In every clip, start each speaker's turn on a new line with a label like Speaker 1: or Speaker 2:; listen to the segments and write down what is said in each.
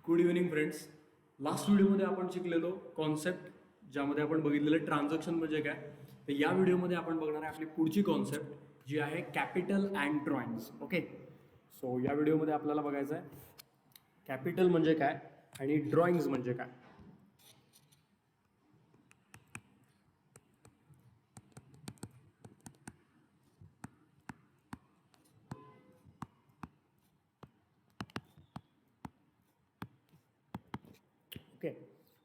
Speaker 1: Good evening friends. Last व्हिडिओमध्ये आपण शिकलेलो कॉन्सेप्ट, ज्यामध्ये आपण बघितलेलं ट्रान्झॅक्शन म्हणजे काय. तर या व्हिडिओमध्ये आपण बघणार आहे आपली पुढची कॉन्सेप्ट, जी आहे capital and drawings. Okay, so या व्हिडिओमध्ये आपल्याला बघायचं आहे कॅपिटल म्हणजे काय आणि ड्रॉइंग्स म्हणजे काय. ओके,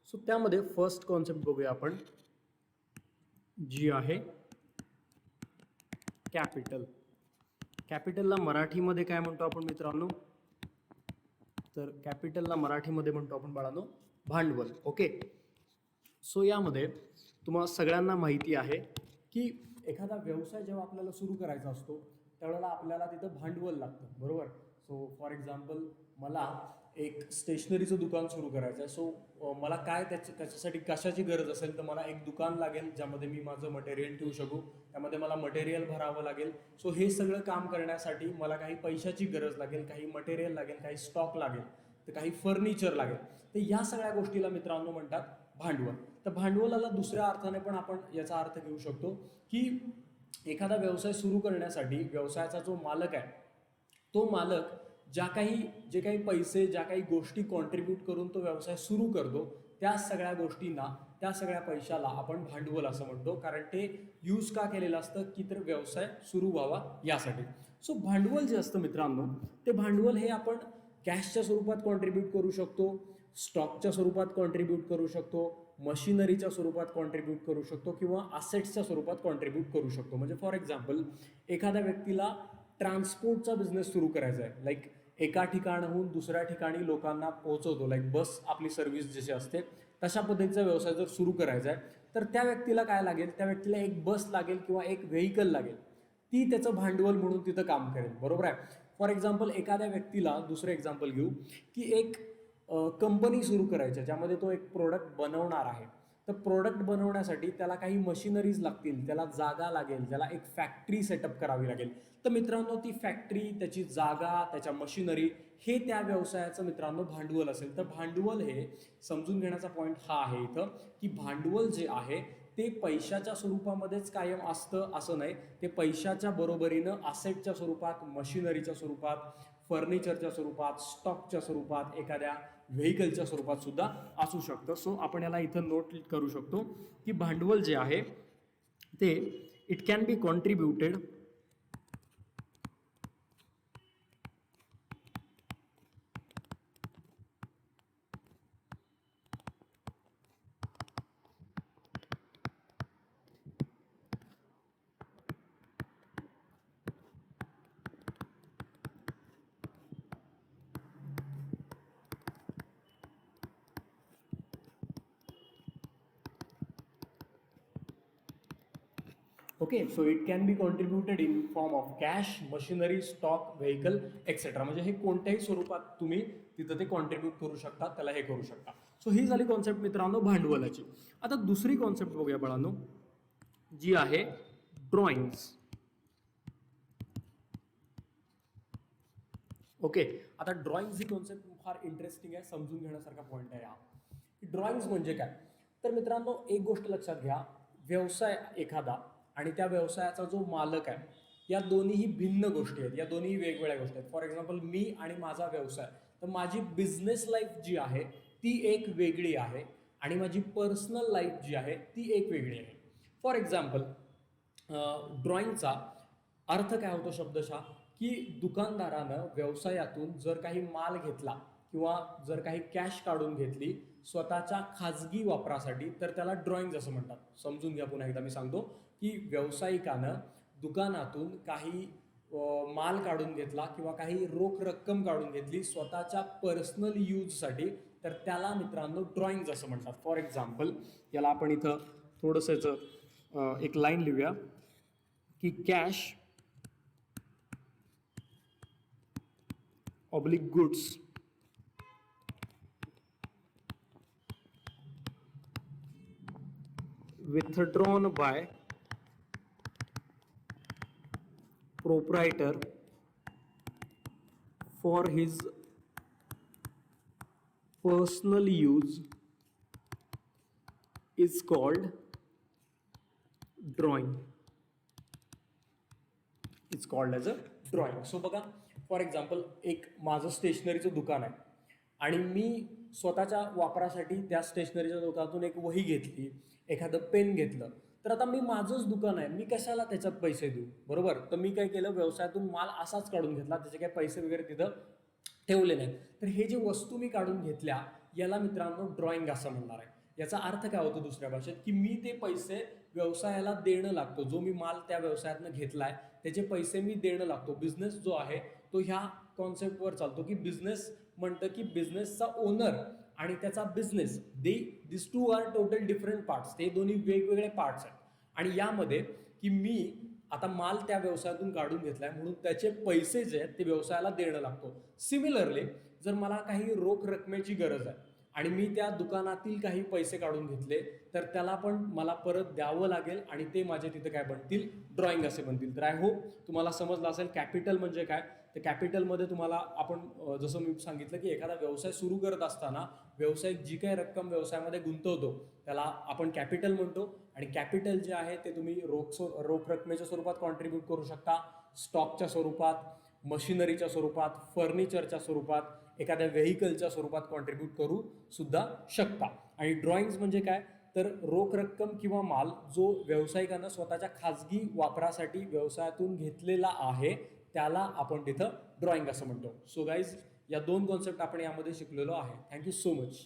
Speaker 1: सो त्यामध्ये फर्स्ट कॉन्सेप्ट बघूया आपण, जी आहे कॅपिटल. कॅपिटलला मराठीमध्ये काय म्हणतो आपण मित्रांनो? तर कॅपिटलला मराठीमध्ये म्हणतो आपण बाळांनो भांडवल. ओके, सो यामध्ये तुम्हाला सगळ्यांना माहिती आहे की एखादा व्यवसाय जेव्हा आपल्याला सुरू करायचा असतो त्यावेळेला आपल्याला तिथं भांडवल लागतं, बरोबर. सो फॉर एक्झाम्पल, मला एक स्टेशनरीचं दुकान सुरू करायचं आहे. सो मला काय त्याच्यासाठी कशाची गरज असेल, तर मला एक दुकान लागेल ज्यामध्ये मी माझं मटेरियल ठेवू शकू. त्यामध्ये मला मटेरियल भरावं लागेल. सो हे सगळं काम करण्यासाठी मला काही पैशाची गरज लागेल, काही मटेरियल लागेल, काही स्टॉक लागेल, तर काही फर्निचर लागेल. तर या सगळ्या गोष्टीला मित्रांनो म्हणतात भांडवल. तर भांडवलाला दुसऱ्या अर्थाने पण आपण याचा अर्थ घेऊ शकतो की एखादा व्यवसाय सुरू करण्यासाठी व्यवसायाचा जो मालक आहे, तो मालक जे काही पैसे, ज्या काही गोष्टी कॉन्ट्रीब्यूट करून तो व्यवसाय सुरू करतो, त्या सगळ्या गोष्टींना, त्या सगळ्या पैशाला आपण भांडवल असं म्हणतो. कारण ते यूज का केलेलं असतं की तर व्यवसाय सुरू व्हावा यासाठी. सो भांडवल जे असतं मित्रांनो, ते भांडवल हे आपण कॅशच्या स्वरूपात कॉन्ट्रीब्यूट करू शकतो, स्टॉकच्या स्वरूपात कॉन्ट्रीब्यूट करू शकतो, मशिनरीच्या स्वरूपात कॉन्ट्रीब्यूट करू शकतो, किंवा असेट्सच्या स्वरूपात कॉन्ट्रीब्यूट करू शकतो. म्हणजे फॉर एक्झाम्पल, एखाद्या व्यक्तीला ट्रान्सपोर्टचा बिझनेस सुरू करायचा आहे, लाईक एका ठिकाणाहून दुसऱ्या ठिकाणी लोकांना पोहोचवतो, लाईक बस आपली सर्व्हिस जशी असते तशा पद्धतीचा व्यवसाय जर सुरू करायचा आहे, तर त्या व्यक्तीला काय लागेल? त्या व्यक्तीला एक बस लागेल किंवा एक व्हेकल लागेल. ती त्याचं भांडवल म्हणून तिथं काम करेल, बरोबर आहे. फॉर एक्झाम्पल, एखाद्या व्यक्तीला दुसरं एक्झाम्पल घेऊ की एक कंपनी सुरू करायची आहे ज्यामध्ये तो एक प्रोडक्ट बनवणार आहे. तर प्रोडक्ट बनवण्यासाठी त्याला काही मशिनरीज लागतील, त्याला जागा लागेल, त्याला एक फॅक्टरी सेटअप करावी लागेल. तर मित्रांनो, ती फॅक्टरी, त्याची जागा, त्याच्या मशिनरी, हे त्या व्यवसायाचं मित्रांनो भांडवल असेल. तर भांडवल हे समजून घेण्याचा पॉईंट हा आहे इथं, की भांडवल जे आहे ते पैशाच्या स्वरूपामध्येच कायम असतं असं नाही. ते पैशाच्या बरोबरीनं असेटच्या स्वरूपात, मशिनरीच्या स्वरूपात, फर्निचरच्या स्वरूपात, स्टॉकच्या स्वरूपात, एखाद्या व्हेकलच्या स्वरूपात सुद्धा असू शकतं. सो आपण याला इथं नोट करू शकतो की भांडवल जे आहे ते it can be contributed okay. So it can be contributed in form of cash, machinery, stock, vehicle etcetera. म्हणजे हे कोणत्याही स्वरूपात तुम्ही तिथं ते कॉन्ट्रीब्यूट करू शकता, त्याला हे करू शकता. सो ही झाली कॉन्सेप्ट मित्रांनो भांडवलाची. आता दुसरी कॉन्सेप्ट बघूया बाळांनो, जी आहे ड्रॉइंग्स. ओके, आता ड्रॉइंग्स ही कॉन्सेप्ट फार इंटरेस्टिंग आहे, समजून घेण्यासारखा पॉईंट आहे हा. ड्रॉइंग्स म्हणजे काय? तर मित्रांनो, एक गोष्ट लक्षात घ्या, व्यवसाय एखादा आणि त्या व्यवसायाचा जो मालक आहे, या दोन्हीही भिन्न गोष्टी आहेत, या दोन्ही वेगवेगळ्या गोष्टी आहेत. फॉर एक्झाम्पल, मी आणि माझा व्यवसाय, तर माझी बिझनेस लाईफ जी आहे ती एक वेगळी आहे आणि माझी पर्सनल लाईफ जी आहे ती एक वेगळी आहे. फॉर एक्झाम्पल, ड्रॉइंगचा अर्थ काय होतो शब्दशः, की दुकानदारानं व्यवसायातून जर काही माल घेतला किंवा जर काही कॅश काढून घेतली स्वतःच्या खाजगी वापरासाठी, तर त्याला ड्रॉइंग्ज असं म्हणतात. समजून घ्या, पुन्हा एकदा मी सांगतो की व्यावसायिकानं दुकानातून काही माल काढून घेतला किंवा काही रोख रक्कम काढून घेतली स्वतःच्या पर्सनल यूजसाठी, तर त्याला मित्रांनो ड्रॉइंग्ज असं म्हणतात. फॉर एक्झाम्पल, याला आपण इथं थोडंसं एक लाईन लिहूया की cash oblique goods withdrawn by proprietor for his personal use is called drawing. It's called as a drawing. So बघा, फॉर एक्झाम्पल एक माझं स्टेशनरीचं दुकान आहे आणि मी स्वतःच्या वापरासाठी त्या स्टेशनरीच्या दुकानातून एक वही घेतली, एखादं पेन घेतलं, तर आता मी माझंच दुकान आहे, मी कशाला त्याच्यात पैसे देऊ, बरोबर. तर मी काय केलं, व्यवसायातून माल असाच काढून घेतला, त्याचे काही पैसे वगैरे तिथं ठेवले नाहीत. तर हे जे वस्तू मी काढून घेतल्या याला मित्रांनो ड्रॉइंग असं म्हणणार आहे. याचा अर्थ काय होतो दुसऱ्या भाषेत, की मी ते पैसे व्यवसायाला देणं लागतो. जो मी माल त्या व्यवसायातनं घेतलाय त्याचे पैसे मी देणं लागतो. बिझनेस जो आहे तो ह्या कॉन्सेप्टवर चालतो, की बिझनेस म्हणतं की बिझनेसचा ओनर आणि त्याचा business, this two are total different parts. ते दोन्ही वेगवेगळे पार्ट्स आहेत. आणि यामध्ये की मी आता माल त्या व्यवसायातून काढून घेतलाय म्हणून त्याचे पैसे जे आहेत ते व्यवसायाला देणं लागतो. सिमिलरली जर मला काही रोख रकमेची गरज आहे आणि मी त्या दुकानातील काही पैसे काढून घेतले तर त्याला पण मला परत द्यावं लागेल आणि ते माझे तिथे काय बनतील, ड्रॉइंग असे बनतील. तर आय होप तुम्हाला समजलं असेल कॅपिटल म्हणजे काय. तर कॅपिटलमध्ये तुम्हाला आपण जसं मी सांगितलं की एखादा व्यवसाय सुरू करत असताना व्यावसायिक जी काही रक्कम व्यवसायामध्ये गुंतवतो त्याला आपण कॅपिटल म्हणतो. आणि कॅपिटल जे आहे ते तुम्ही रोख रकमेच्या स्वरूपात कॉन्ट्रीब्यूट करू शकता, स्टॉकच्या स्वरूपात, मशिनरीच्या स्वरूपात, फर्निचरच्या स्वरूपात, एखाद्या व्हेकलच्या स्वरूपात कॉन्ट्रीब्यूट करू सुद्धा शकता. आणि ड्रॉइंग्स म्हणजे काय, तर रोख रक्कम किंवा माल जो व्यावसायिकांना स्वतःच्या खाजगी वापरासाठी व्यवसायातून घेतलेला आहे त्याला आपण तिथं ड्रॉइंग असं म्हणतो. सो गाईज, या दोन कॉन्सेप्ट आपण यामध्ये शिकलेलो आहे. Thank you so much.